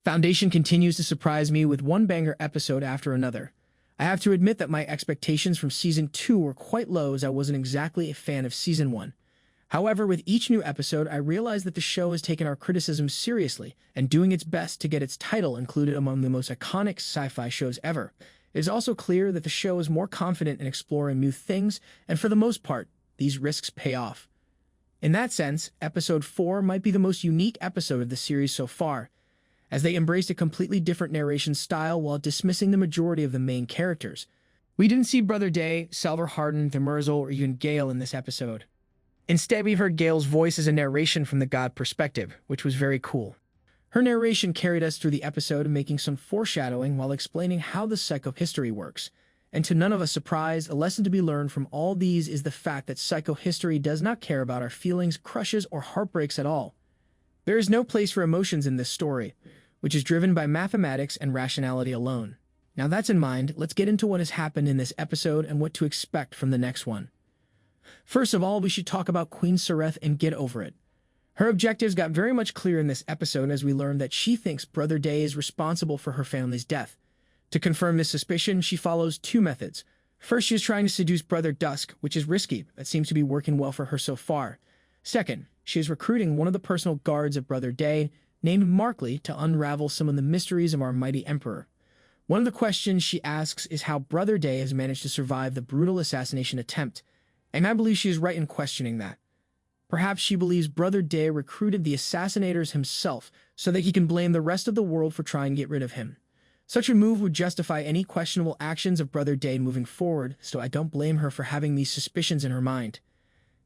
Foundation continues to surprise me with one banger episode after another. I have to admit that my expectations from Season 2 were quite low as I wasn't exactly a fan of Season 1. However, with each new episode, I realize that the show has taken our criticism seriously and doing its best to get its title included among the most iconic sci-fi shows ever. It is also clear that the show is more confident in exploring new things, and for the most part, these risks pay off. In that sense, Episode 4 might be the most unique episode of the series so far, as they embraced a completely different narration style while dismissing the majority of the main characters. We didn't see Brother Day, Salvor Hardin, Demerzel, or even Gale in this episode. Instead, we heard Gale's voice as a narration from the god perspective, which was very cool. Her narration carried us through the episode, making some foreshadowing while explaining how the psychohistory works. And to none of us' surprise, a lesson to be learned from all these is the fact that psychohistory does not care about our feelings, crushes, or heartbreaks at all. There is no place for emotions in this story, which is driven by mathematics and rationality alone. Now that's in mind, let's get into what has happened in this episode and what to expect from the next one. First of all, we should talk about Queen Sareth and get over it. Her objectives got very much clear in this episode as we learned that she thinks Brother Day is responsible for her family's death. To confirm this suspicion, she follows two methods. First, she is trying to seduce Brother Dusk, which is risky, but seems to be working well for her so far. Second, she is recruiting one of the personal guards of Brother Day, named Markley, to unravel some of the mysteries of our mighty Emperor. One of the questions she asks is how Brother Day has managed to survive the brutal assassination attempt, and I believe she is right in questioning that. Perhaps she believes Brother Day recruited the assassinators himself so that he can blame the rest of the world for trying to get rid of him. Such a move would justify any questionable actions of Brother Day moving forward, so I don't blame her for having these suspicions in her mind.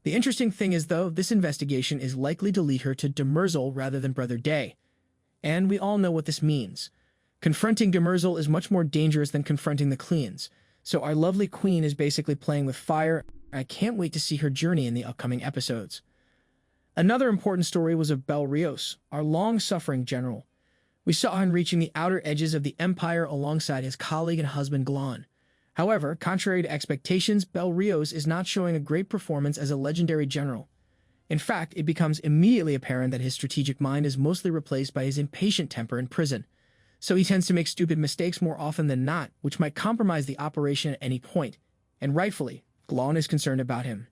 The interesting thing is, though, this investigation is likely to lead her to Demerzel rather than Brother Day. And we all know what this means. Confronting Demerzel is much more dangerous than confronting the Kleans, so our lovely queen is basically playing with fire. I can't wait to see her journey in the upcoming episodes. Another important story was of Bel Rios, our long-suffering general. We saw him reaching the outer edges of the Empire alongside his colleague and husband Glon. However, contrary to expectations, Bel Rios is not showing a great performance as a legendary general. In fact, it becomes immediately apparent that his strategic mind is mostly replaced by his impatient temper in prison. So he tends to make stupid mistakes more often than not, which might compromise the operation at any point. And rightfully, Glon is concerned about him.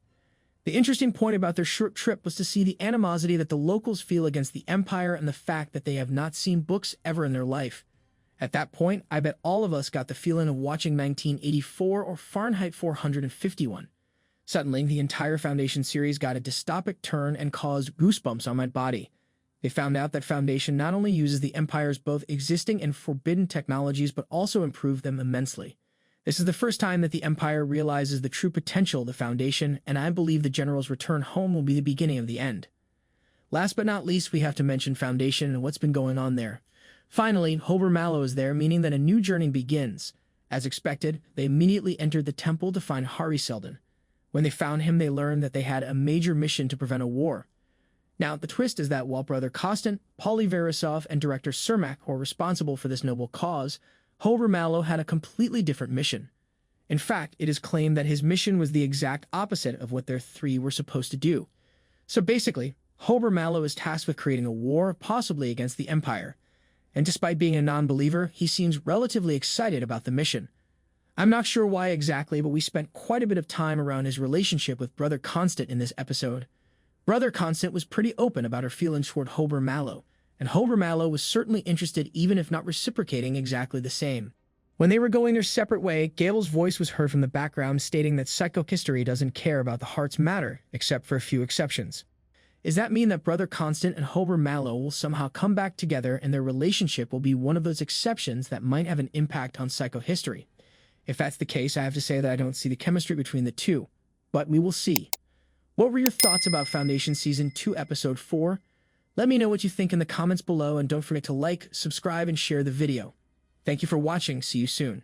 The interesting point about their short trip was to see the animosity that the locals feel against the Empire and the fact that they have not seen books ever in their life. At that point, I bet all of us got the feeling of watching 1984 or Fahrenheit 451. Suddenly, the entire Foundation series got a dystopic turn and caused goosebumps on my body. They found out that Foundation not only uses the Empire's both existing and forbidden technologies but also improved them immensely. This is the first time that the Empire realizes the true potential of the Foundation, and I believe the General's return home will be the beginning of the end. Last but not least, we have to mention Foundation and what's been going on there. Finally, Hober Mallow is there, meaning that a new journey begins. As expected, they immediately entered the temple to find Hari Seldon. When they found him, they learned that they had a major mission to prevent a war. Now, the twist is that while Brother Kostin, Polly Verisov, and Director Cermak were responsible for this noble cause, Hober Mallow had a completely different mission. In fact, it is claimed that his mission was the exact opposite of what their three were supposed to do. So basically, Hober Mallow is tasked with creating a war, possibly against the Empire. And despite being a non-believer, he seems relatively excited about the mission. I'm not sure why exactly, but we spent quite a bit of time around his relationship with Brother Constant in this episode. Brother Constant was pretty open about her feelings toward Hober Mallow, and Hober Mallow was certainly interested even if not reciprocating exactly the same. When they were going their separate way, Gable's voice was heard from the background stating that psychohistory doesn't care about the heart's matter, except for a few exceptions. Does that mean that Brother Constant and Hober Mallow will somehow come back together and their relationship will be one of those exceptions that might have an impact on psychohistory? If that's the case, I have to say that I don't see the chemistry between the two, but we will see. What were your thoughts about Foundation Season 2 Episode 4? Let me know what you think in the comments below, and don't forget to like, subscribe, and share the video. Thank you for watching. See you soon.